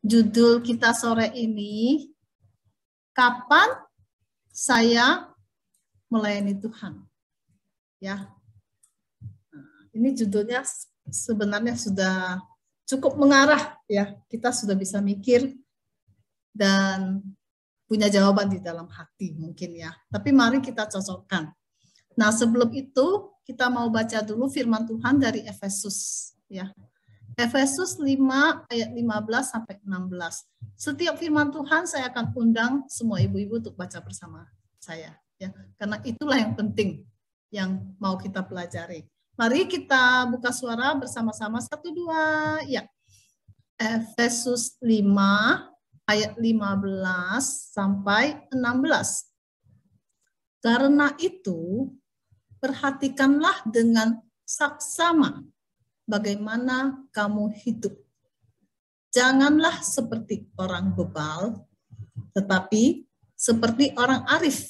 Judul kita sore ini, kapan saya melayani Tuhan? Ya, ini judulnya sebenarnya sudah cukup mengarah ya. Kita sudah bisa mikir dan punya jawaban di dalam hati mungkin ya. Tapi mari kita cocokkan. Nah, sebelum itu kita mau baca dulu firman Tuhan dari Efesus ya. Efesus 5 ayat 15 sampai 16. Setiap firman Tuhan saya akan undang semua ibu-ibu untuk baca bersama saya ya. Karena itulah yang penting yang mau kita pelajari. Mari kita buka suara bersama-sama 1 2 ya. Efesus 5 ayat 15 sampai 16. Karena itu perhatikanlah dengan saksama bagaimana kamu hidup. Janganlah seperti orang bebal, tetapi seperti orang arif.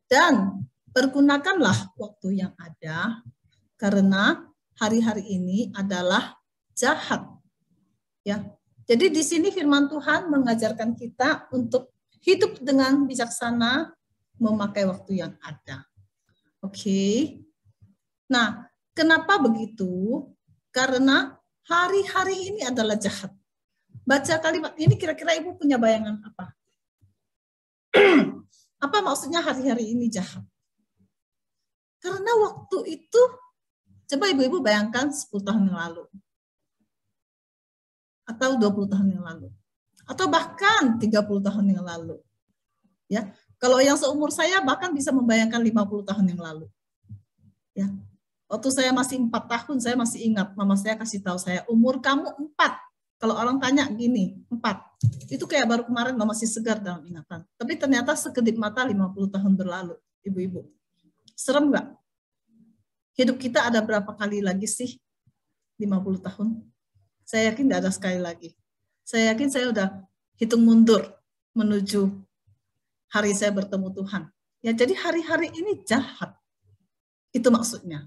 Dan pergunakanlah waktu yang ada, karena hari-hari ini adalah jahat. Ya. Jadi di sini firman Tuhan mengajarkan kita untuk hidup dengan bijaksana, memakai waktu yang ada. Oke. Nah, kenapa begitu? Karena hari-hari ini adalah jahat. Baca kalimat ini kira-kira Ibu punya bayangan apa? Apa maksudnya hari-hari ini jahat? Karena waktu itu, coba ibu-ibu bayangkan 10 tahun yang lalu. Atau 20 tahun yang lalu. Atau bahkan 30 tahun yang lalu. Ya, kalau yang seumur saya bahkan bisa membayangkan 50 tahun yang lalu. Ya. Waktu saya masih 4 tahun, saya masih ingat, mama saya kasih tahu saya, umur kamu 4. Kalau orang tanya gini, 4. Itu kayak baru kemarin masih segar dalam ingatan. Tapi ternyata sekedip mata 50 tahun berlalu, ibu-ibu. Serem nggak? Hidup kita ada berapa kali lagi sih? 50 tahun. Saya yakin tidak ada sekali lagi. Saya yakin saya udah hitung mundur menuju hari saya bertemu Tuhan. Ya, jadi hari-hari ini jahat. Itu maksudnya.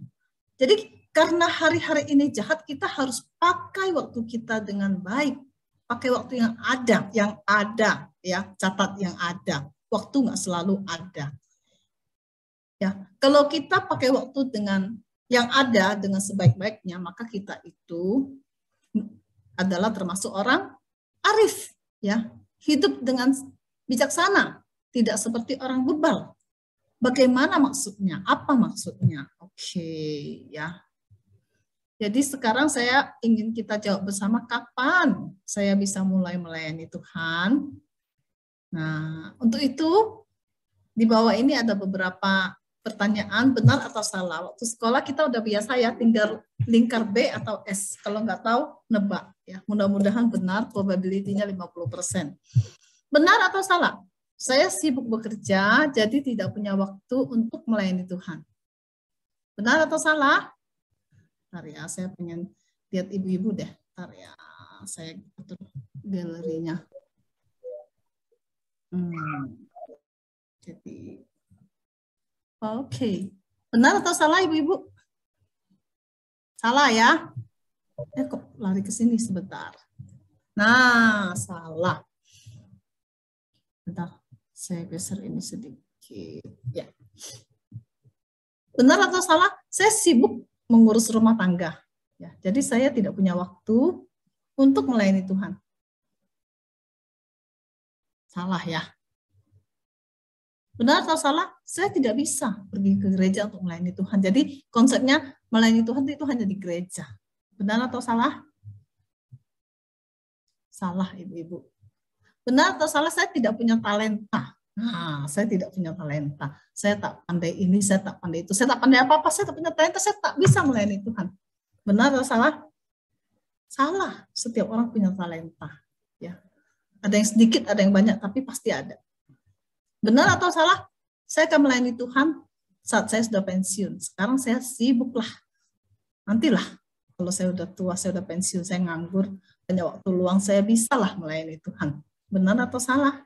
Jadi karena hari-hari ini jahat, kita harus pakai waktu kita dengan baik. Pakai waktu yang ada, ya, catat yang ada. Waktu nggak selalu ada. Ya, kalau kita pakai waktu dengan yang ada dengan sebaik-baiknya, maka kita itu adalah termasuk orang arif, ya. Hidup dengan bijaksana, tidak seperti orang bebal. Bagaimana maksudnya? Apa maksudnya? Oke, ya. Jadi sekarang saya ingin kita jawab bersama, kapan saya bisa mulai melayani Tuhan? Nah, untuk itu di bawah ini ada beberapa pertanyaan, benar atau salah. Waktu sekolah kita udah biasa ya, tinggal lingkar B atau S. Kalau nggak tahu, nebak. Ya. Mudah-mudahan benar, probability-nya 50%. Benar atau salah? Saya sibuk bekerja, jadi tidak punya waktu untuk melayani Tuhan. Benar atau salah? Bentar ya, saya pengen lihat ibu-ibu deh. Bentar ya, saya atur galerinya. Jadi, oke. Benar atau salah ibu-ibu? Salah ya? Kok lari ke sini sebentar. Nah, salah. Bentar. Saya geser ini sedikit. Ya. Benar atau salah? Saya sibuk mengurus rumah tangga. Ya, jadi saya tidak punya waktu untuk melayani Tuhan. Salah ya. Benar atau salah? Saya tidak bisa pergi ke gereja untuk melayani Tuhan. Jadi konsepnya melayani Tuhan itu hanya di gereja. Benar atau salah? Salah, ibu-ibu. Benar atau salah, saya tidak punya talenta. Nah, saya tidak punya talenta. Saya tak pandai ini, saya tak pandai itu. Saya tak pandai apa-apa, saya tak punya talenta, saya tak bisa melayani Tuhan. Benar atau salah? Salah. Setiap orang punya talenta. Ya. Ada yang sedikit, ada yang banyak, tapi pasti ada. Benar atau salah? Saya akan melayani Tuhan saat saya sudah pensiun. Sekarang saya sibuklah. Nantilah, kalau saya sudah tua, saya sudah pensiun, saya nganggur, banyak waktu luang, saya bisalah melayani Tuhan. Benar atau salah?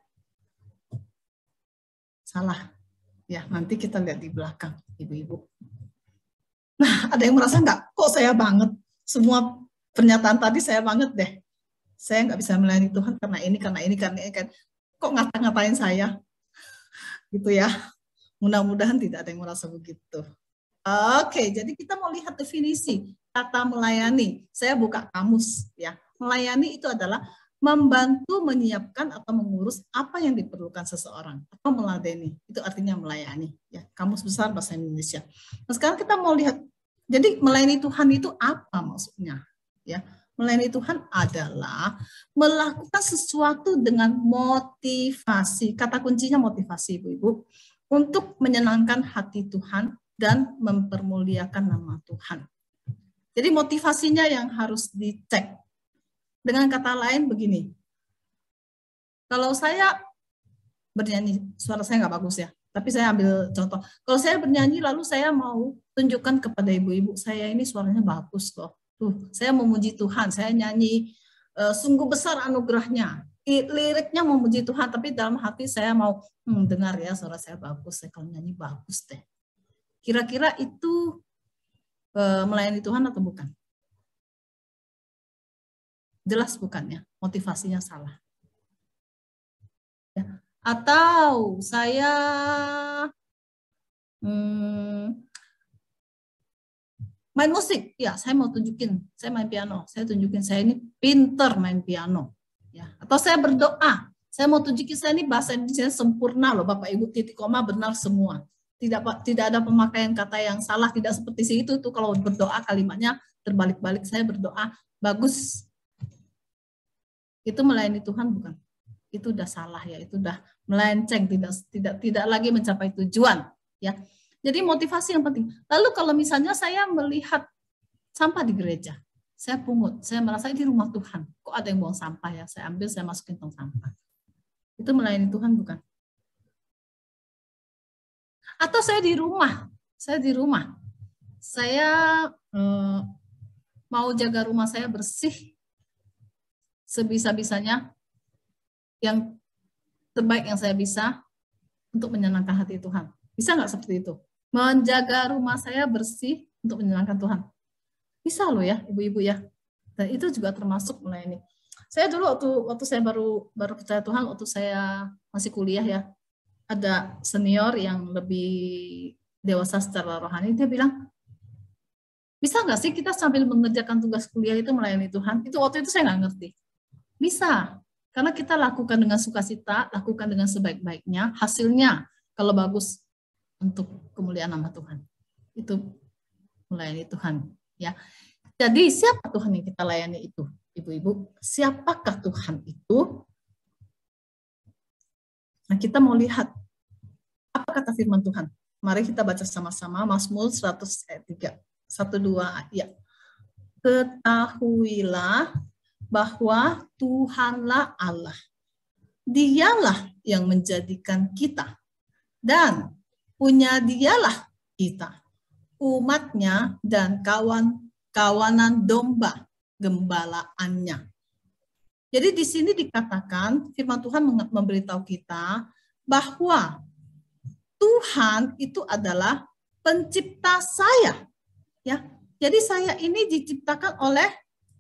Salah. Ya, nanti kita lihat di belakang, ibu-ibu. Nah, ada yang merasa enggak? Kok saya banget? Semua pernyataan tadi saya banget deh. Saya nggak bisa melayani Tuhan karena ini, karena ini, karena ini. Kok ngata-ngatain saya? Gitu ya. Mudah-mudahan tidak ada yang merasa begitu. Oke, jadi kita mau lihat definisi kata melayani. Saya buka kamus ya. Melayani itu adalah membantu, menyiapkan atau mengurus apa yang diperlukan seseorang atau meladeni. Itu artinya melayani ya. Kamus Besar Bahasa Indonesia. Nah, sekarang kita mau lihat, jadi melayani Tuhan itu apa maksudnya? Ya, melayani Tuhan adalah melakukan sesuatu dengan motivasi. Kata kuncinya motivasi, Ibu-ibu, untuk menyenangkan hati Tuhan dan mempermuliakan nama Tuhan. Jadi motivasinya yang harus dicek. Dengan kata lain begini, kalau saya bernyanyi, suara saya nggak bagus ya, tapi saya ambil contoh. Kalau saya bernyanyi lalu saya mau tunjukkan kepada ibu-ibu, saya ini suaranya bagus kok. Tuh, saya memuji Tuhan, saya nyanyi sungguh besar anugerahnya. Liriknya memuji Tuhan, tapi dalam hati saya mau dengar ya suara saya bagus, saya kalau nyanyi bagus deh. Kira-kira itu melayani Tuhan atau bukan? Jelas bukannya, motivasinya salah. Ya. Atau saya main musik, ya saya mau tunjukin, saya main piano, saya tunjukin saya ini pinter main piano. Ya. Atau saya berdoa, saya mau tunjukin saya ini bahasa Indonesia sempurna loh, Bapak Ibu, titik koma benar semua. Tidak ada pemakaian kata yang salah, tidak seperti itu tuh kalau berdoa kalimatnya terbalik-balik, saya berdoa bagus. Itu melayani Tuhan bukan? Itu udah salah ya, itu udah melenceng, tidak lagi mencapai tujuan ya. Jadi motivasi yang penting. Lalu kalau misalnya saya melihat sampah di gereja, saya pungut, saya merasa ini rumah Tuhan, kok ada yang buang sampah ya, saya ambil, saya masukin tong sampah. Itu melayani Tuhan bukan? Atau saya di rumah, saya mau jaga rumah saya bersih sebisa-bisanya, yang terbaik yang saya bisa untuk menyenangkan hati Tuhan. Bisa nggak seperti itu? Menjaga rumah saya bersih untuk menyenangkan Tuhan. Bisa loh ya, ibu-ibu ya. Dan itu juga termasuk melayani. Saya dulu waktu saya baru percaya Tuhan, waktu saya masih kuliah ya, ada senior yang lebih dewasa secara rohani, dia bilang, bisa nggak sih kita sambil mengerjakan tugas kuliah itu melayani Tuhan? Itu waktu itu saya nggak ngerti. Bisa, karena kita lakukan dengan sukacita, lakukan dengan sebaik-baiknya, hasilnya kalau bagus untuk kemuliaan nama Tuhan. Itu melayani Tuhan. Ya. Jadi siapa Tuhan yang kita layani itu? Ibu-ibu, siapakah Tuhan itu? Nah, kita mau lihat apa kata firman Tuhan. Mari kita baca sama-sama Mazmur 100 ayat 3. 1-2 ayat. Ketahuilah bahwa Tuhanlah Allah. Dialah yang menjadikan kita. Dan punya dialah kita. Umatnya dan kawanan domba gembalaannya. Jadi di sini dikatakan, firman Tuhan memberitahu kita bahwa Tuhan itu adalah pencipta saya. Ya, jadi saya ini diciptakan oleh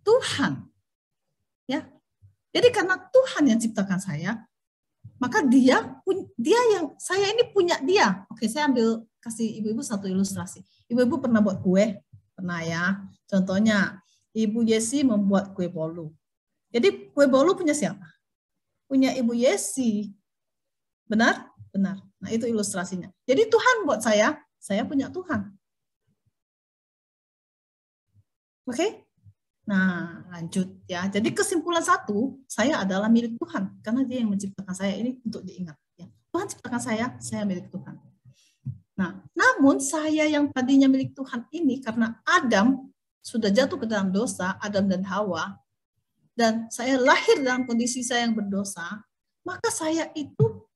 Tuhan. Ya, jadi karena Tuhan yang ciptakan saya, maka dia yang saya ini punya dia. Oke, saya ambil kasih ibu-ibu satu ilustrasi. Ibu-ibu pernah buat kue? Pernah ya. Contohnya, Ibu Yesi membuat kue bolu. Jadi kue bolu punya siapa? Punya Ibu Yesi. Benar? Benar. Nah, itu ilustrasinya. Jadi Tuhan buat saya punya Tuhan. Oke? Nah, lanjut ya. Jadi kesimpulan satu, saya adalah milik Tuhan karena Dia yang menciptakan saya ini untuk diingat. Ya. Tuhan ciptakan saya milik Tuhan. Nah, namun saya yang tadinya milik Tuhan ini karena Adam sudah jatuh ke dalam dosa, Adam dan Hawa, dan saya lahir dalam kondisi saya yang berdosa, maka saya itu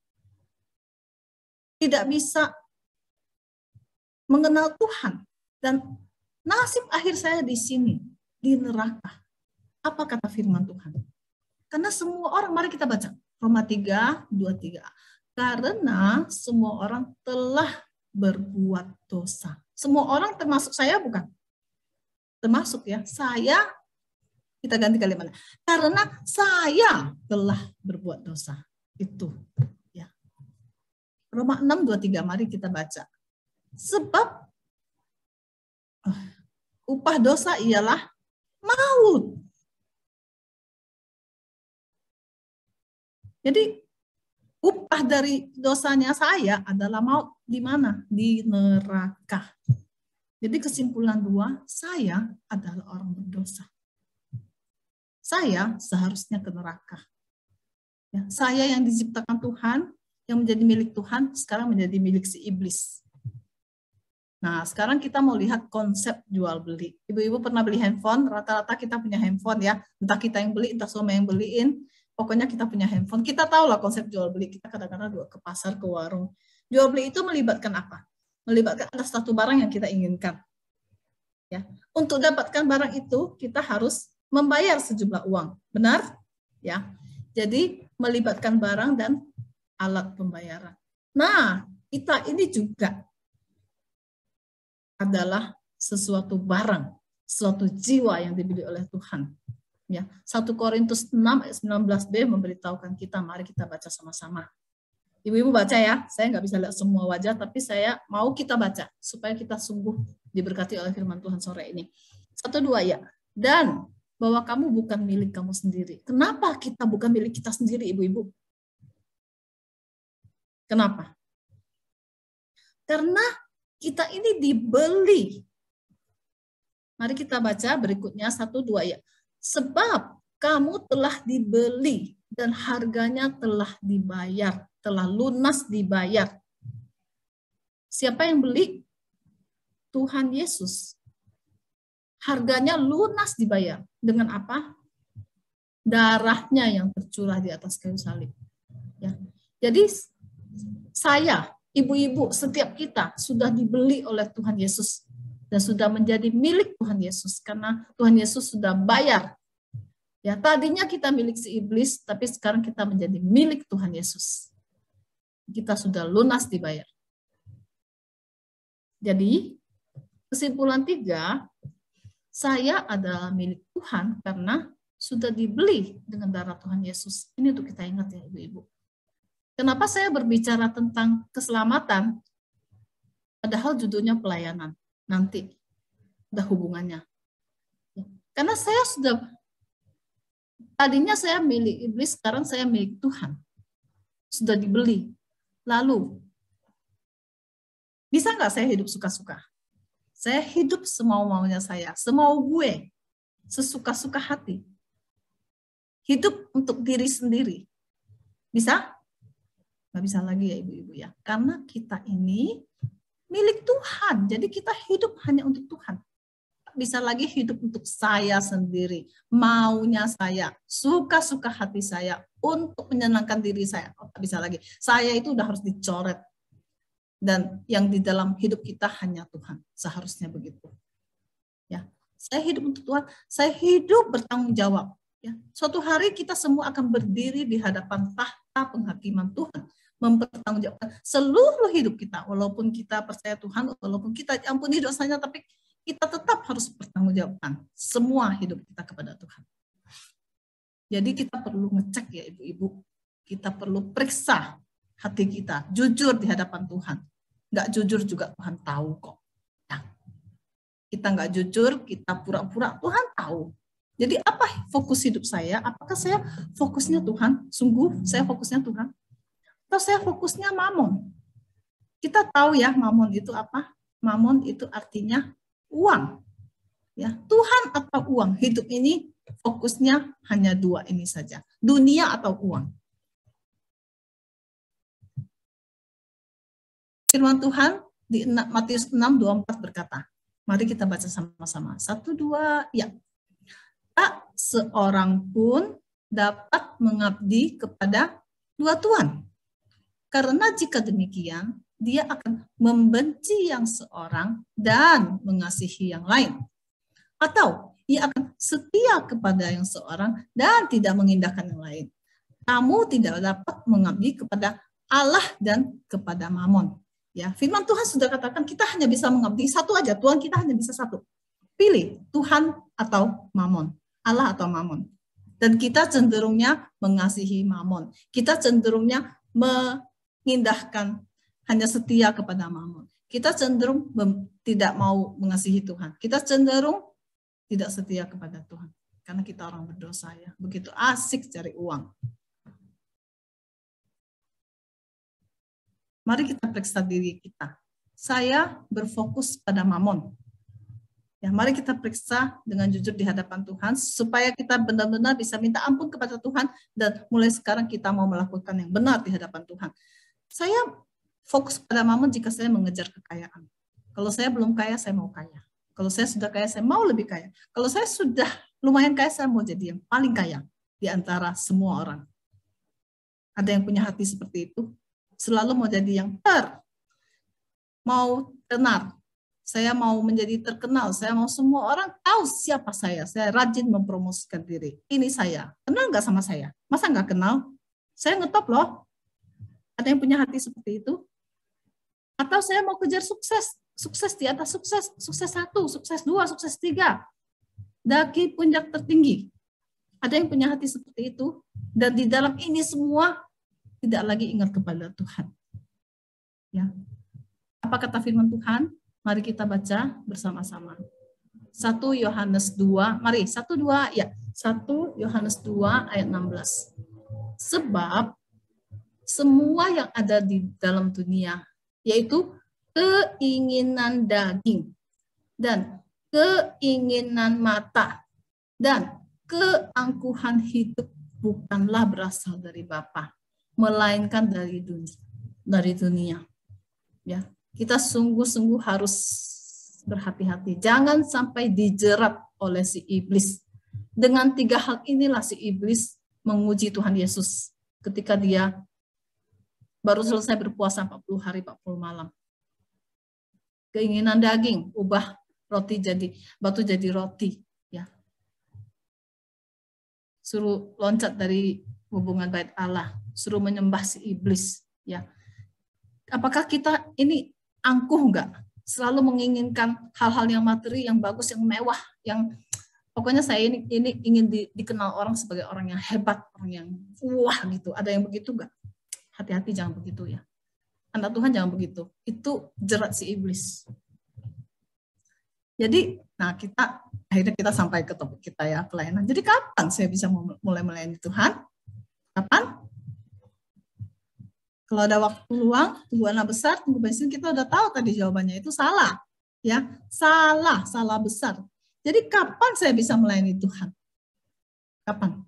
tidak bisa mengenal Tuhan. Dan nasib akhir saya di sini, di neraka. Apa kata firman Tuhan? Karena semua orang, mari kita baca Roma 3:23. Karena semua orang telah berbuat dosa. Semua orang termasuk saya bukan? Termasuk ya. Saya Kita ganti kalimatnya. Karena saya telah berbuat dosa. Itu. Ya. Roma 6:23, mari kita baca. Sebab upah dosa ialah maut. Jadi upah dari dosanya saya adalah maut. Di mana? Di neraka. Jadi kesimpulan 2, saya adalah orang berdosa. Saya seharusnya ke neraka. Ya, saya yang diciptakan Tuhan, yang menjadi milik Tuhan, sekarang menjadi milik si iblis. Nah, sekarang kita mau lihat konsep jual beli. Ibu-ibu pernah beli handphone, rata-rata kita punya handphone ya. Entah kita yang beli, entah suami yang beliin. Pokoknya kita punya handphone. Kita tahu lah konsep jual beli. Kita kadang-kadang juga ke pasar, ke warung. Jual beli itu melibatkan apa? Melibatkan ada satu barang yang kita inginkan. Ya, untuk dapatkan barang itu kita harus membayar sejumlah uang, benar? Ya, jadi melibatkan barang dan alat pembayaran. Nah, kita ini juga adalah sesuatu barang, suatu jiwa yang dibeli oleh Tuhan. Ya, 1 Korintus 6 ayat 19b memberitahukan kita, mari kita baca sama-sama. Ibu-ibu baca ya, saya nggak bisa lihat semua wajah, tapi saya mau kita baca supaya kita sungguh diberkati oleh firman Tuhan sore ini. 1, 2 ya. Dan bahwa kamu bukan milik kamu sendiri. Kenapa kita bukan milik kita sendiri, ibu-ibu? Kenapa? Karena kita ini dibeli. Mari kita baca berikutnya 1, 2 ya. Sebab kamu telah dibeli dan harganya telah dibayar, telah lunas dibayar. Siapa yang beli? Tuhan Yesus. Harganya lunas dibayar. Dengan apa? Darahnya yang tercurah di atas kayu salib. Ya. Jadi saya, ibu-ibu, setiap kita sudah dibeli oleh Tuhan Yesus dan sudah menjadi milik Tuhan Yesus karena Tuhan Yesus sudah bayar. Ya, tadinya kita milik si iblis, tapi sekarang kita menjadi milik Tuhan Yesus. Kita sudah lunas dibayar. Jadi, kesimpulan 3, saya adalah milik Tuhan karena sudah dibeli dengan darah Tuhan Yesus. Ini untuk kita ingat ya, ibu-ibu. Kenapa saya berbicara tentang keselamatan? Padahal judulnya pelayanan. Nanti ada hubungannya. Karena saya sudah, tadinya saya milik iblis, sekarang saya milik Tuhan. Sudah dibeli. Lalu, bisa nggak saya hidup suka-suka? Saya hidup semau-maunya saya, semau gue, sesuka-suka hati. Hidup untuk diri sendiri. Bisa? Nggak bisa lagi ya ibu-ibu ya. Karena kita ini milik Tuhan. Jadi kita hidup hanya untuk Tuhan. Tak bisa lagi hidup untuk saya sendiri. Maunya saya. Suka-suka hati saya. Untuk menyenangkan diri saya. Oh, tak bisa lagi. Saya itu udah harus dicoret. Dan yang di dalam hidup kita hanya Tuhan. Seharusnya begitu. Ya, saya hidup untuk Tuhan. Saya hidup bertanggung jawab. Ya, suatu hari kita semua akan berdiri di hadapan tahta penghakiman Tuhan, mempertanggungjawabkan seluruh hidup kita, walaupun kita percaya Tuhan, walaupun kita ampuni dosanya, tapi kita tetap harus bertanggungjawabkan semua hidup kita kepada Tuhan. Jadi kita perlu ngecek ya ibu-ibu, kita perlu periksa hati kita, jujur di hadapan Tuhan. Nggak jujur juga Tuhan tahu kok. Ya. Kita nggak jujur, kita pura-pura, Tuhan tahu. Jadi apa fokus hidup saya? Apakah saya fokusnya Tuhan? Sungguh saya fokusnya Tuhan? Atau saya fokusnya mamon? Kita tahu ya mamon itu apa? Mamon itu artinya uang. Ya, Tuhan atau uang? Hidup ini fokusnya hanya 2 ini saja. Dunia atau uang. Firman Tuhan di Matius 6:24 berkata, mari kita baca sama-sama. 1, 2, ya. Tak seorang pun dapat mengabdi kepada 2 tuan. Karena jika demikian, dia akan membenci yang seorang dan mengasihi yang lain. Atau ia akan setia kepada yang seorang dan tidak mengindahkan yang lain. Kamu tidak dapat mengabdi kepada Allah dan kepada Mamon. Ya, firman Tuhan sudah katakan kita hanya bisa mengabdi satu aja, Tuhan kita hanya bisa satu. Pilih Tuhan atau Mamon. Allah atau mamon. Dan kita cenderungnya mengasihi mamon. Kita cenderungnya mengindahkan, hanya setia kepada mamon. Kita cenderung tidak mau mengasihi Tuhan. Kita cenderung tidak setia kepada Tuhan. Karena kita orang berdosa ya. Begitu asik cari uang. Mari kita periksa diri kita. Saya berfokus pada mamon. Ya, mari kita periksa dengan jujur di hadapan Tuhan supaya kita benar-benar bisa minta ampun kepada Tuhan dan mulai sekarang kita mau melakukan yang benar di hadapan Tuhan. Saya fokus pada mamon jika saya mengejar kekayaan. Kalau saya belum kaya, saya mau kaya. Kalau saya sudah kaya, saya mau lebih kaya. Kalau saya sudah lumayan kaya, saya mau jadi yang paling kaya di antara semua orang. Ada yang punya hati seperti itu? Selalu mau jadi yang mau tenar. Saya mau menjadi terkenal, saya mau semua orang tahu siapa saya. Saya rajin mempromosikan diri. Ini saya. Kenal nggak sama saya? Masa nggak kenal? Saya ngetop loh. Ada yang punya hati seperti itu? Atau saya mau kejar sukses. Sukses di atas sukses. Sukses 1, sukses 2, sukses 3. Daki puncak tertinggi. Ada yang punya hati seperti itu? Dan di dalam ini semua tidak lagi ingat kepada Tuhan. Ya. Apa kata firman Tuhan? Mari kita baca bersama-sama. 1 Yohanes 2, mari 1 2 ya. 1 Yohanes 2 ayat 16. Sebab semua yang ada di dalam dunia yaitu keinginan daging dan keinginan mata dan keangkuhan hidup bukanlah berasal dari Bapa, melainkan dari dunia. Ya. Kita sungguh-sungguh harus berhati-hati. Jangan sampai dijerat oleh si iblis. Dengan 3 hal inilah si iblis menguji Tuhan Yesus ketika dia baru selesai berpuasa 40 hari 40 malam. Keinginan daging, ubah batu jadi roti. Ya. Suruh loncat dari hubungan bait Allah, suruh menyembah si iblis. Ya. Apakah kita ini angkuh enggak? Selalu menginginkan hal-hal yang materi, yang bagus, yang mewah, yang pokoknya saya ini ingin dikenal orang sebagai orang yang hebat, orang yang wah gitu. Ada yang begitu enggak? Hati-hati jangan begitu ya. Anak Tuhan jangan begitu. Itu jerat si iblis. Jadi, akhirnya kita sampai ke topik kita ya, pelayanan. Jadi kapan saya bisa mulai melayani Tuhan? Kapan? Kalau ada waktu luang, tunggu anak besar, tunggu pensiun, kita udah tahu tadi jawabannya itu salah. Ya, salah besar. Jadi kapan saya bisa melayani Tuhan? Kapan?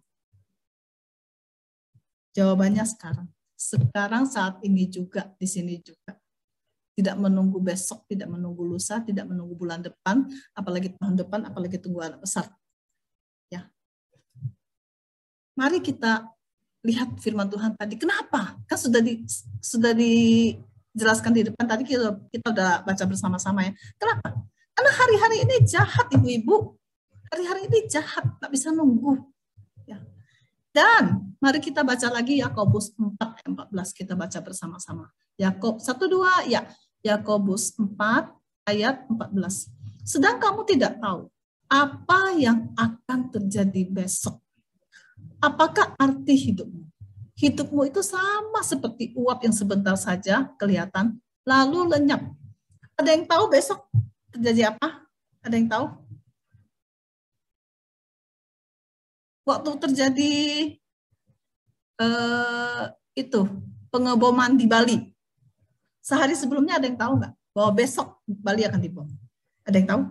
Jawabannya sekarang. Sekarang saat ini juga, di sini juga. Tidak menunggu besok, tidak menunggu lusa, tidak menunggu bulan depan, apalagi tahun depan, apalagi tunggu anak besar. Ya. Mari kita lihat firman Tuhan tadi. Kenapa? Kan sudah dijelaskan di depan tadi, kita udah baca bersama-sama ya. Kenapa? Karena hari-hari ini jahat ibu-ibu. Hari-hari ini jahat, nggak bisa nunggu. Ya. Dan mari kita baca lagi Yakobus 4 ayat 14, kita baca bersama-sama. Yakob 1-2 ya. Yakobus 4 ayat 14. Sedang kamu tidak tahu apa yang akan terjadi besok. Apakah arti hidupmu? Hidupmu itu sama seperti uap yang sebentar saja kelihatan, lalu lenyap. Ada yang tahu besok terjadi apa? Ada yang tahu? Waktu terjadi itu pengeboman di Bali, sehari sebelumnya ada yang tahu nggak bahwa besok Bali akan dibom? Ada yang tahu?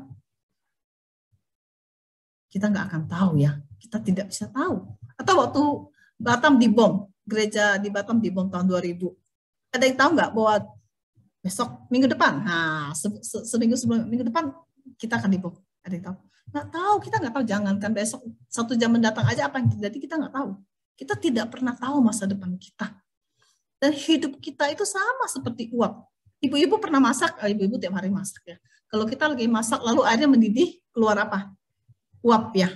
Kita nggak akan tahu ya. Kita tidak bisa tahu. Atau waktu Batam dibom, gereja di Batam dibom tahun 2000. Ada yang tahu nggak bahwa besok minggu depan, seminggu sebelum minggu depan kita akan dibom? Ada yang tahu? Nggak tahu, kita nggak tahu. Jangankan besok, 1 jam mendatang aja apa yang terjadi kita nggak tahu. Kita tidak pernah tahu masa depan kita. Dan hidup kita itu sama seperti uap. Ibu-ibu pernah masak, ibu-ibu tiap hari masak ya. Kalau kita lagi masak lalu airnya mendidih, keluar apa? Uap ya.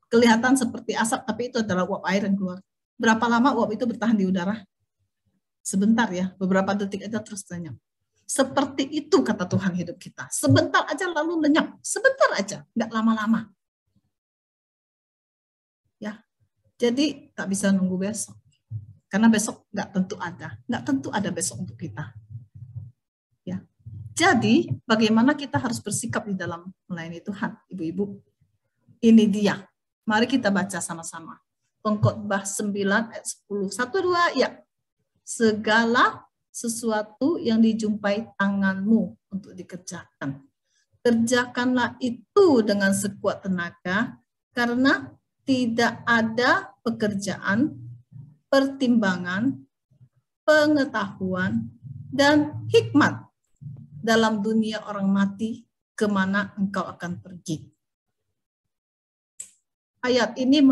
Kelihatan seperti asap, tapi itu adalah uap air yang keluar. Berapa lama uap itu bertahan di udara? Sebentar ya, beberapa detik aja terus lenyap. Seperti itu kata Tuhan hidup kita. Sebentar aja lalu lenyap. Sebentar aja, nggak lama-lama. Jadi tak bisa nunggu besok. Karena besok nggak tentu ada besok untuk kita. Ya. Jadi bagaimana kita harus bersikap di dalam melayani Tuhan, ibu-ibu? Ini dia. Mari kita baca sama-sama. Pengkhotbah 9 ayat 10. 1, 2, ya. Segala sesuatu yang dijumpai tanganmu untuk dikerjakan. Kerjakanlah itu dengan sekuat tenaga, karena tidak ada pekerjaan, pertimbangan, pengetahuan, dan hikmat dalam dunia orang mati kemana engkau akan pergi. Ayat ini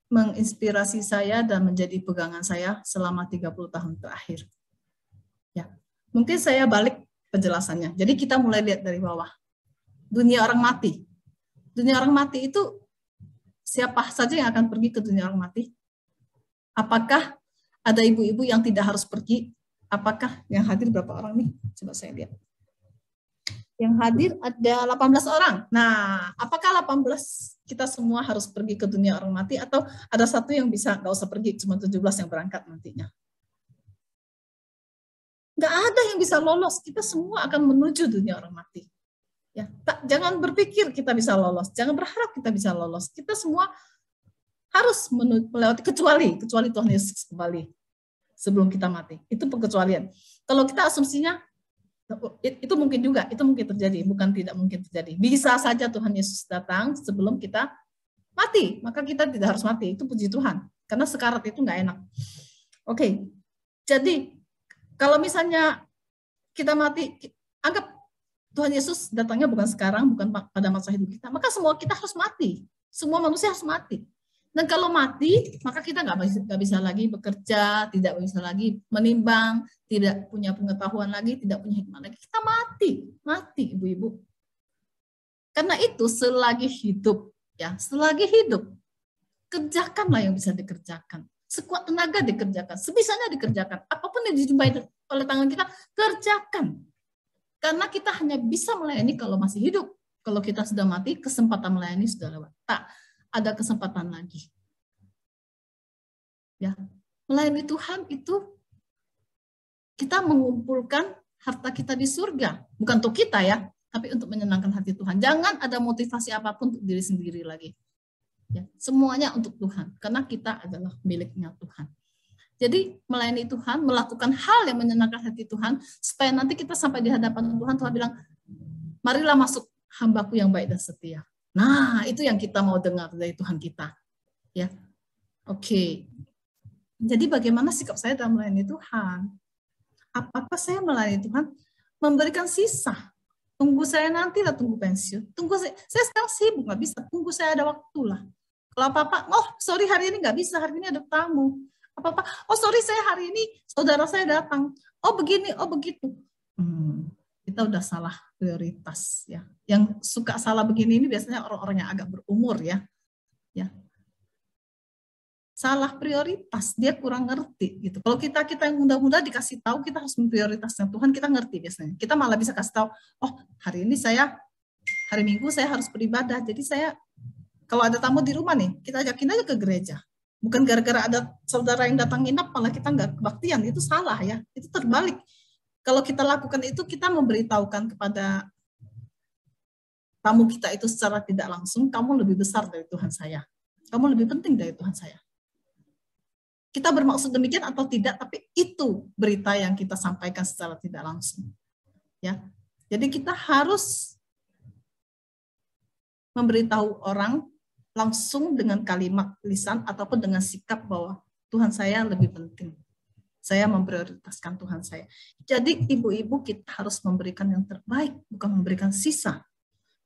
menginspirasi saya dan menjadi pegangan saya selama 30 tahun terakhir. Ya, mungkin saya balik penjelasannya. Jadi kita mulai lihat dari bawah. Dunia orang mati. Dunia orang mati itu siapa saja yang akan pergi ke dunia orang mati? Apakah ada ibu-ibu yang tidak harus pergi? Apakah yang hadir berapa orang nih? Coba saya lihat. Yang hadir ada 18 orang. Nah, apakah 18 kita semua harus pergi ke dunia orang mati, atau ada satu yang bisa nggak usah pergi, cuma 17 yang berangkat nantinya? Nggak ada yang bisa lolos. Kita semua akan menuju dunia orang mati. Ya, jangan berpikir kita bisa lolos. Jangan berharap kita bisa lolos. Kita semua harus melewati, kecuali Tuhan Yesus kembali sebelum kita mati. Itu pengecualian. Kalau kita asumsinya itu mungkin juga, itu mungkin terjadi, bukan tidak mungkin terjadi. Bisa saja Tuhan Yesus datang sebelum kita mati, maka kita tidak harus mati. Itu puji Tuhan. Karena sekarat itu nggak enak. Oke. Jadi kalau misalnya kita mati, anggap Tuhan Yesus datangnya bukan sekarang, bukan pada masa hidup kita, maka semua kita harus mati. Semua manusia harus mati. Dan kalau mati, maka kita nggak bisa lagi bekerja, tidak bisa lagi menimbang, tidak punya pengetahuan lagi, tidak punya hikmah lagi. Kita mati, ibu-ibu. Karena itu selagi hidup, kerjakanlah yang bisa dikerjakan. Sekuat tenaga dikerjakan, sebisanya dikerjakan. Apapun yang dijumpai oleh tangan kita, kerjakan. Karena kita hanya bisa melayani kalau masih hidup. Kalau kita sudah mati, kesempatan melayani sudah lewat. Tak ada kesempatan lagi. Ya, melayani Tuhan itu kita mengumpulkan harta kita di surga. Bukan untuk kita ya, tapi untuk menyenangkan hati Tuhan. Jangan ada motivasi apapun untuk diri sendiri lagi. Ya, semuanya untuk Tuhan, karena kita adalah miliknya Tuhan. Jadi melayani Tuhan, melakukan hal yang menyenangkan hati Tuhan, supaya nanti kita sampai di hadapan Tuhan, Tuhan bilang, marilah masuk hambaku yang baik dan setia. Nah, itu yang kita mau dengar dari Tuhan kita. Ya, oke. Jadi bagaimana sikap saya dalam melayani Tuhan? Apakah saya melayani Tuhan memberikan sisa? Tunggu saya nanti lah, tunggu pensiun. Tunggu saya sekarang sibuk, nggak bisa. Tunggu saya ada waktu lah. Kalau apa-apa, oh sorry hari ini nggak bisa, hari ini ada tamu. Apa-apa, oh sorry saya hari ini saudara saya datang. Oh begini, oh begitu. Kita udah salah prioritas ya. Yang suka salah begini ini biasanya orang-orang yang agak berumur ya. Ya. Salah prioritas, dia kurang ngerti gitu. Kalau kita yang muda-muda dikasih tahu kita harus memprioritaskan Tuhan, kita ngerti biasanya. Kita malah bisa kasih tahu, oh hari Minggu saya harus beribadah. Jadi saya kalau ada tamu di rumah nih, kita ajakin aja ke gereja. Bukan gara-gara ada saudara yang datang nginap, malah kita nggak kebaktian. Itu salah ya, itu terbalik. Kalau kita lakukan itu, kita memberitahukan kepada tamu kita itu secara tidak langsung, kamu lebih besar dari Tuhan saya. Kamu lebih penting dari Tuhan saya. Kita bermaksud demikian atau tidak, tapi itu berita yang kita sampaikan secara tidak langsung. Ya, jadi kita harus memberitahu orang langsung dengan kalimat lisan ataupun dengan sikap bahwa Tuhan saya lebih penting. Saya memprioritaskan Tuhan saya. Jadi ibu-ibu kita harus memberikan yang terbaik, bukan memberikan sisa.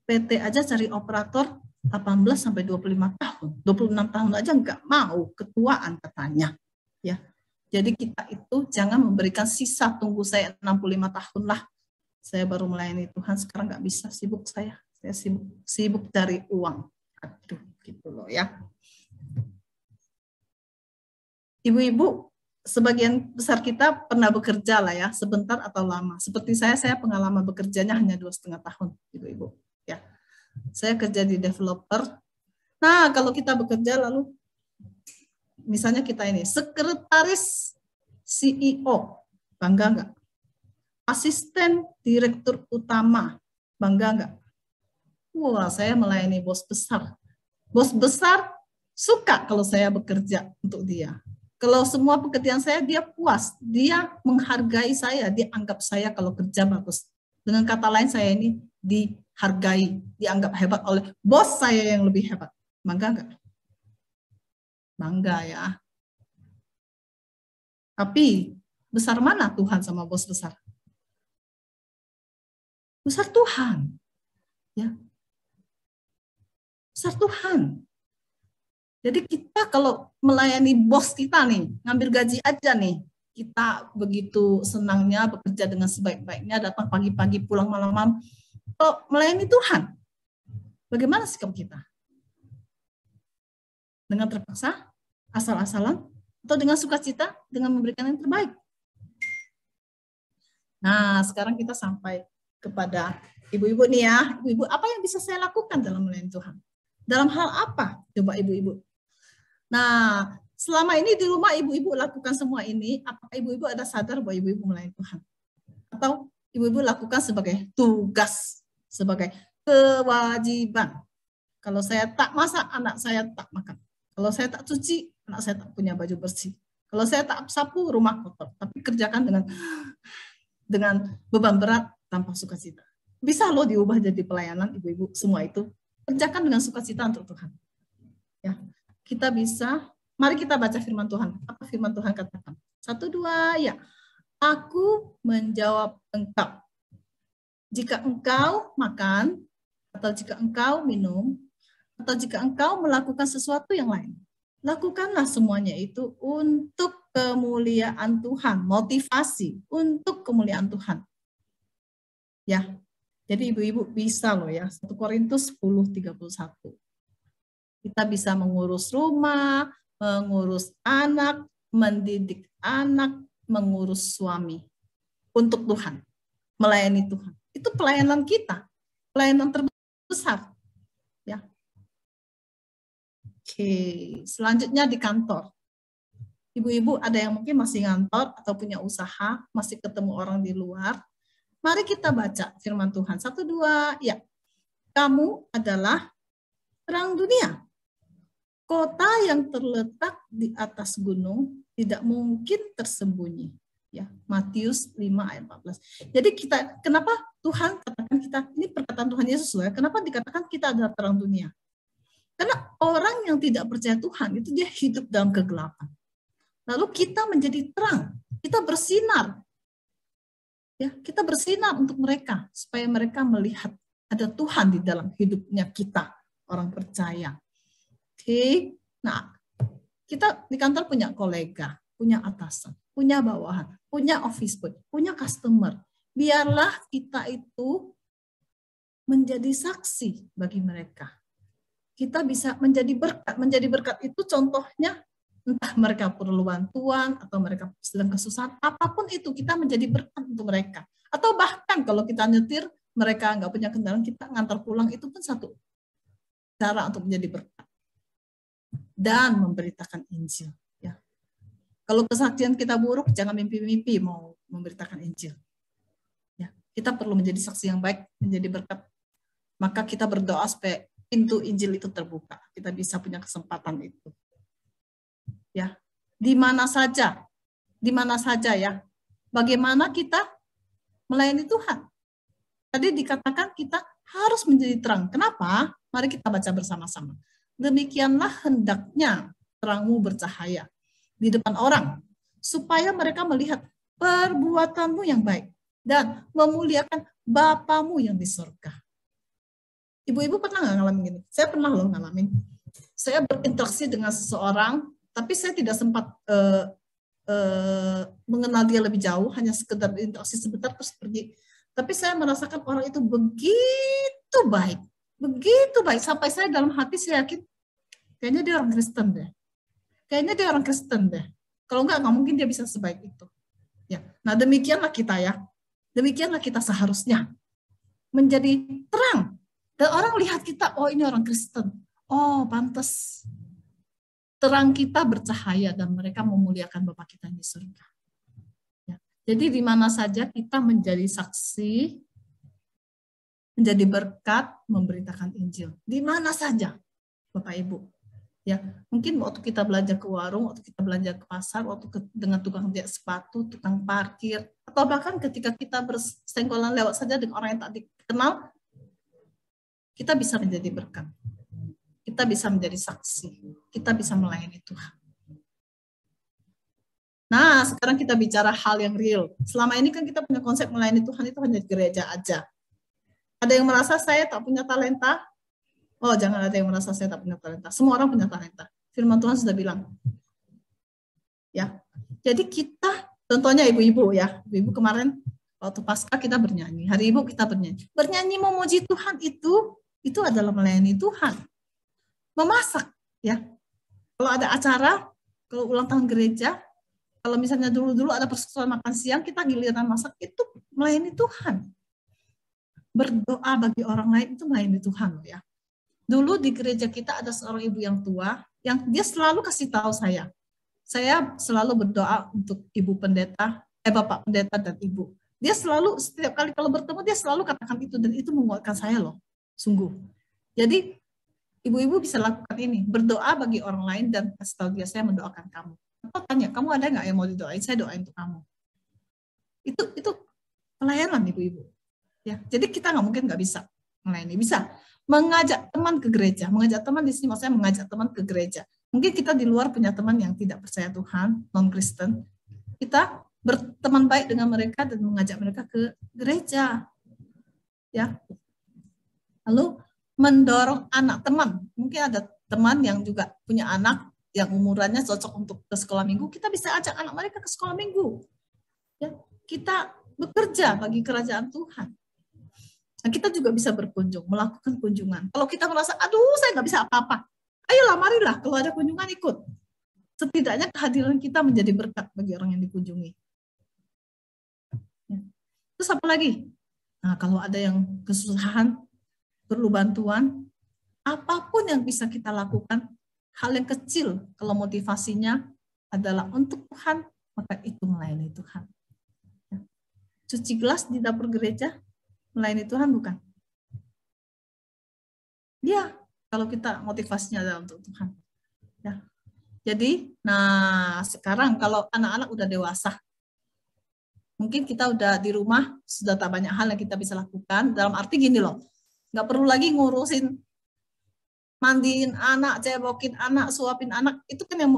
PT aja cari operator 18 sampai 25 tahun. 26 tahun aja nggak mau, ketuaan katanya. Ya. Jadi kita itu jangan memberikan sisa, tunggu saya 65 tahun lah. Saya baru melayani Tuhan, sekarang nggak bisa, sibuk saya. Saya sibuk cari uang. Aduh, gitu loh ya. Ibu-ibu, sebagian besar kita pernah bekerja lah ya, sebentar atau lama. Seperti saya pengalaman bekerjanya hanya 2,5 tahun, ibu-ibu. Ya, saya kerja di developer. Nah, kalau kita bekerja lalu misalnya kita ini, sekretaris CEO, bangga nggak? Asisten direktur utama, bangga nggak? Wah, saya melayani bos besar. Bos besar suka kalau saya bekerja untuk dia. Kalau semua pekerjaan saya, dia puas. Dia menghargai saya, dia anggap saya kalau kerja bagus. Dengan kata lain, saya ini dihargai, dianggap hebat oleh bos saya yang lebih hebat. Bangga nggak? Bangga ya. Tapi besar mana Tuhan sama bos besar? Besar Tuhan. Ya. Besar Tuhan. Jadi kita kalau melayani bos kita nih, ngambil gaji aja nih, kita begitu senangnya bekerja dengan sebaik-baiknya, datang pagi-pagi, pulang malam-malam. Kalau melayani Tuhan, bagaimana sikap kita? Dengan terpaksa, asal-asalan, atau dengan sukacita, dengan memberikan yang terbaik? Nah, sekarang kita sampai kepada ibu-ibu nih ya. Ibu-ibu, apa yang bisa saya lakukan dalam melayani Tuhan? Dalam hal apa? Coba ibu-ibu. Nah, selama ini di rumah ibu-ibu lakukan semua ini, apakah ibu-ibu ada sadar bahwa ibu-ibu melayani Tuhan? Atau ibu-ibu lakukan sebagai tugas, sebagai kewajiban? Kalau saya tak masak, anak saya tak makan. Kalau saya tak cuci, anak saya tak punya baju bersih. Kalau saya tak sapu, rumah kotor. Tapi kerjakan dengan beban berat tanpa sukacita. Bisa loh diubah jadi pelayanan, ibu-ibu, semua itu. Kerjakan dengan sukacita untuk Tuhan. Ya. Kita bisa, mari kita baca firman Tuhan. Apa firman Tuhan katakan? 1, 2, ya. Aku menjawab engkau. Jika engkau makan, atau jika engkau minum, atau jika engkau melakukan sesuatu yang lain, lakukanlah semuanya itu untuk kemuliaan Tuhan, motivasi untuk kemuliaan Tuhan. Ya. Jadi ibu-ibu bisa loh ya, 1 Korintus 10:31. Kita bisa mengurus rumah, mengurus anak, mendidik anak, mengurus suami untuk Tuhan, melayani Tuhan. Itu pelayanan kita, pelayanan terbesar. Ya. Oke, selanjutnya di kantor. Ibu-ibu ada yang mungkin masih ngantor atau punya usaha, masih ketemu orang di luar. Mari kita baca firman Tuhan. 1, 2, ya. Kamu adalah terang dunia. Kota yang terletak di atas gunung tidak mungkin tersembunyi. Ya, Matius 5 ayat 14. Jadi kita, kenapa Tuhan katakan kita, ini perkataan Tuhan Yesus ya, kenapa dikatakan kita adalah terang dunia? Karena orang yang tidak percaya Tuhan itu dia hidup dalam kegelapan. Lalu kita menjadi terang, kita bersinar. Ya, kita bersinar untuk mereka supaya mereka melihat ada Tuhan di dalam hidupnya kita, orang percaya. Oke, nah kita di kantor punya kolega, punya atasan, punya bawahan, punya office boy, punya customer. Biarlah kita itu menjadi saksi bagi mereka. Kita bisa menjadi berkat. Menjadi berkat itu contohnya entah mereka perlu bantuan atau mereka sedang kesusahan, apapun itu kita menjadi berkat untuk mereka. Atau bahkan kalau kita nyetir, mereka nggak punya kendaraan, kita ngantar pulang, itu pun satu cara untuk menjadi berkat. Dan memberitakan Injil. Ya. Kalau kesaksian kita buruk, jangan mimpi-mimpi mau memberitakan Injil. Ya. Kita perlu menjadi saksi yang baik, menjadi berkat. Maka kita berdoa supaya pintu Injil itu terbuka. Kita bisa punya kesempatan itu. Ya, di mana saja ya. Bagaimana kita melayani Tuhan? Tadi dikatakan kita harus menjadi terang. Kenapa? Mari kita baca bersama-sama. Demikianlah hendaknya terangmu bercahaya di depan orang, supaya mereka melihat perbuatanmu yang baik dan memuliakan Bapamu yang di surga. Ibu-ibu pernah nggak ngalamin gini? Saya pernah loh ngalamin. Saya berinteraksi dengan seseorang, tapi saya tidak sempat mengenal dia lebih jauh, hanya sekedar interaksi sebentar terus pergi. Tapi saya merasakan orang itu begitu baik sampai saya dalam hati saya yakin kayaknya dia orang Kristen deh. Kalau nggak mungkin dia bisa sebaik itu. Ya, nah demikianlah kita ya. Demikianlah kita seharusnya menjadi terang. Dan orang lihat kita, oh ini orang Kristen. Oh pantas. terang kita bercahaya dan mereka memuliakan Bapa kita di surga. Ya. Jadi di mana saja kita menjadi saksi, menjadi berkat, memberitakan Injil. Di mana saja, Bapak Ibu. Ya, mungkin waktu kita belanja ke warung, waktu kita belanja ke pasar, dengan tukang jahit sepatu, tukang parkir, atau bahkan ketika kita bersenggolan lewat saja dengan orang yang tak dikenal, kita bisa menjadi berkat. Kita bisa menjadi saksi. Kita bisa melayani Tuhan. Nah, sekarang kita bicara hal yang real. Selama ini kan kita punya konsep melayani Tuhan itu hanya di gereja aja. Ada yang merasa saya tak punya talenta? Oh, jangan ada yang merasa saya tak punya talenta. Semua orang punya talenta. Firman Tuhan sudah bilang. Ya. Jadi kita, contohnya ibu-ibu ya. Ibu-ibu kemarin waktu Paskah kita bernyanyi. Hari Ibu kita bernyanyi. Bernyanyi memuji Tuhan itu adalah melayani Tuhan. Memasak ya. Kalau ada acara, kalau ulang tahun gereja, kalau misalnya dulu-dulu ada persekutuan makan siang, kita giliran masak, itu melayani Tuhan. Berdoa bagi orang lain itu melayani Tuhan ya. Dulu di gereja kita ada seorang ibu yang tua yang dia selalu kasih tahu saya. Saya selalu berdoa untuk ibu pendeta, bapak pendeta dan ibu. Dia selalu setiap kali kalau bertemu dia selalu katakan itu dan itu menguatkan saya loh, sungguh. Jadi ibu-ibu bisa lakukan ini, berdoa bagi orang lain dan kasih tahu dia saya mendoakan kamu. Atau tanya, kamu ada nggak yang mau didoain? Saya doain untuk kamu. Itu pelayanan ibu-ibu. Ya, jadi kita nggak bisa melayani, bisa. Mengajak teman ke gereja, mengajak teman di sini maksudnya mengajak teman ke gereja. Mungkin kita di luar punya teman yang tidak percaya Tuhan, non-Kristen. Kita berteman baik dengan mereka dan mengajak mereka ke gereja. Ya. Lalu mendorong anak teman. Mungkin ada teman yang juga punya anak yang umurannya cocok untuk ke sekolah minggu, kita bisa ajak anak mereka ke sekolah minggu. Ya, kita bekerja bagi kerajaan Tuhan. Nah, kita juga bisa berkunjung, melakukan kunjungan. Kalau kita merasa, aduh saya nggak bisa apa-apa, ayolah, marilah, kalau ada kunjungan ikut. Setidaknya kehadiran kita menjadi berkat bagi orang yang dikunjungi. Ya. Terus apa lagi? Nah, kalau ada yang kesusahan, perlu bantuan, apapun yang bisa kita lakukan, hal yang kecil, kalau motivasinya adalah untuk Tuhan, maka itu melayani Tuhan. Ya. Cuci gelas di dapur gereja, melayani Tuhan bukan? Ya, kalau kita motivasinya adalah untuk Tuhan. Ya. Jadi, nah sekarang kalau anak-anak udah dewasa, mungkin kita udah di rumah, sudah tak banyak hal yang kita bisa lakukan, dalam arti gini loh, nggak perlu lagi ngurusin mandiin anak, cebokin anak, suapin anak, itu kan yang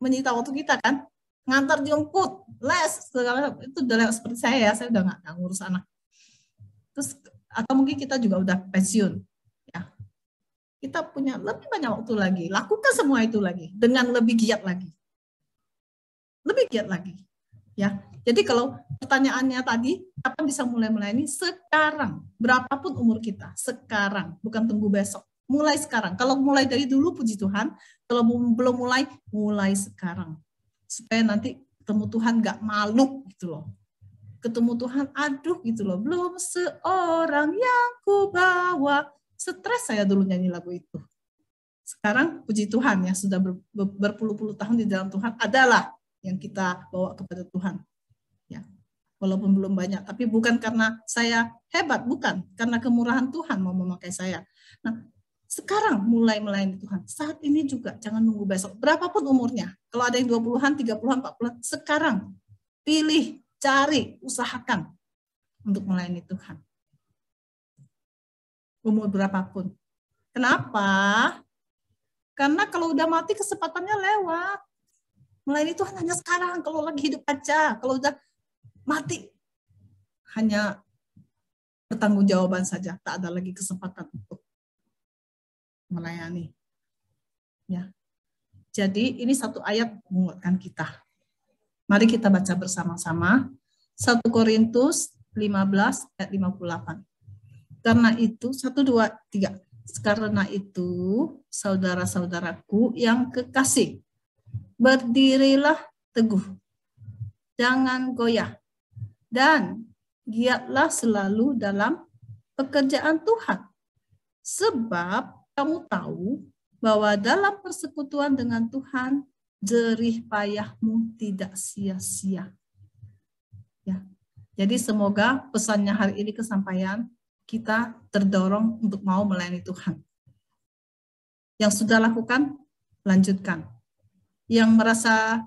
menyita waktu kita kan, ngantar jemput, les, segala itu udah lewat seperti saya udah nggak ngurus anak. Terus atau mungkin kita juga udah pensiun, ya. Kita punya lebih banyak waktu lagi, lakukan semua itu lagi dengan lebih giat lagi, ya. Jadi kalau pertanyaannya tadi, kapan bisa mulai melayani? Sekarang, berapapun umur kita, sekarang, bukan tunggu besok, mulai sekarang. Kalau mulai dari dulu, puji Tuhan. Kalau belum mulai sekarang, supaya nanti ketemu Tuhan nggak malu gitu loh. Ketemu Tuhan, aduh gitu loh, belum seorang yang ku bawa. Stres saya dulu nyanyi lagu itu. Sekarang puji Tuhan ya, sudah berpuluh-puluh tahun di dalam Tuhan, adalah yang kita bawa kepada Tuhan. Ya, walaupun belum banyak, tapi bukan karena saya hebat, bukan. Karena kemurahan Tuhan mau memakai saya. Nah, sekarang mulai melayani Tuhan. Saat ini juga, jangan nunggu besok. Berapapun umurnya, kalau ada yang 20-an, 30-an, 40-an, sekarang pilih, cari, usahakan untuk melayani Tuhan. Umur berapapun. Kenapa? Karena kalau udah mati kesempatannya lewat. Melayani Tuhan hanya sekarang, kalau lagi hidup aja. Kalau udah mati, hanya pertanggungjawaban saja. Tak ada lagi kesempatan untuk melayani. Ya. Jadi ini satu ayat menguatkan kita. Mari kita baca bersama-sama. 1 Korintus 15 ayat 58. Karena itu, 1, 2, 3. Karena itu, saudara-saudaraku yang kekasih, berdirilah teguh, jangan goyah, dan giatlah selalu dalam pekerjaan Tuhan. Sebab kamu tahu bahwa dalam persekutuan dengan Tuhan, jerih payahmu tidak sia-sia. Ya. Jadi semoga pesannya hari ini kesampaian, kita terdorong untuk mau melayani Tuhan. Yang sudah lakukan, lanjutkan. Yang merasa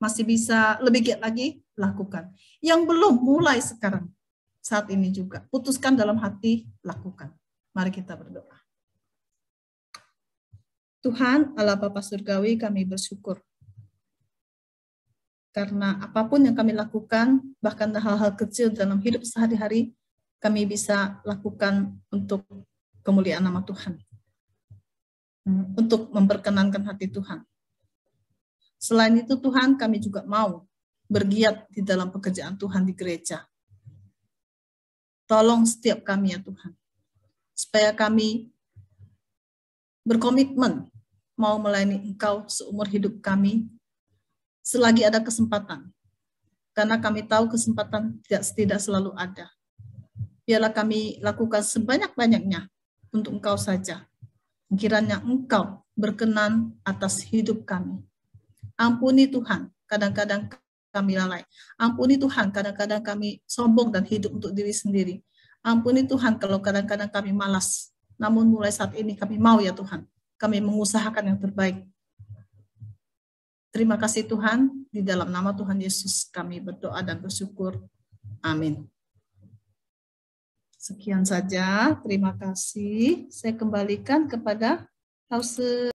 masih bisa lebih giat lagi, lakukan. Yang belum, mulai sekarang. Saat ini juga. Putuskan dalam hati, lakukan. Mari kita berdoa. Tuhan, Allah Bapa Surgawi, kami bersyukur. Karena apapun yang kami lakukan, bahkan hal-hal kecil dalam hidup sehari-hari, kami bisa lakukan untuk kemuliaan nama Tuhan. Untuk memperkenankan hati Tuhan. Selain itu Tuhan, kami juga mau bergiat di dalam pekerjaan Tuhan di gereja. Tolong setiap kami ya Tuhan, supaya kami berkomitmen mau melayani Engkau seumur hidup kami, selagi ada kesempatan. Karena kami tahu kesempatan tidak selalu ada. Biarlah kami lakukan sebanyak-banyaknya untuk Engkau saja. Kiranya Engkau berkenan atas hidup kami. Ampuni Tuhan, kadang-kadang kami lalai. Ampuni Tuhan, kadang-kadang kami sombong dan hidup untuk diri sendiri. Ampuni Tuhan kalau kadang-kadang kami malas. Namun mulai saat ini kami mau ya Tuhan. Kami mengusahakan yang terbaik. Terima kasih Tuhan, di dalam nama Tuhan Yesus kami berdoa dan bersyukur. Amin. Sekian saja, terima kasih. Saya kembalikan kepada House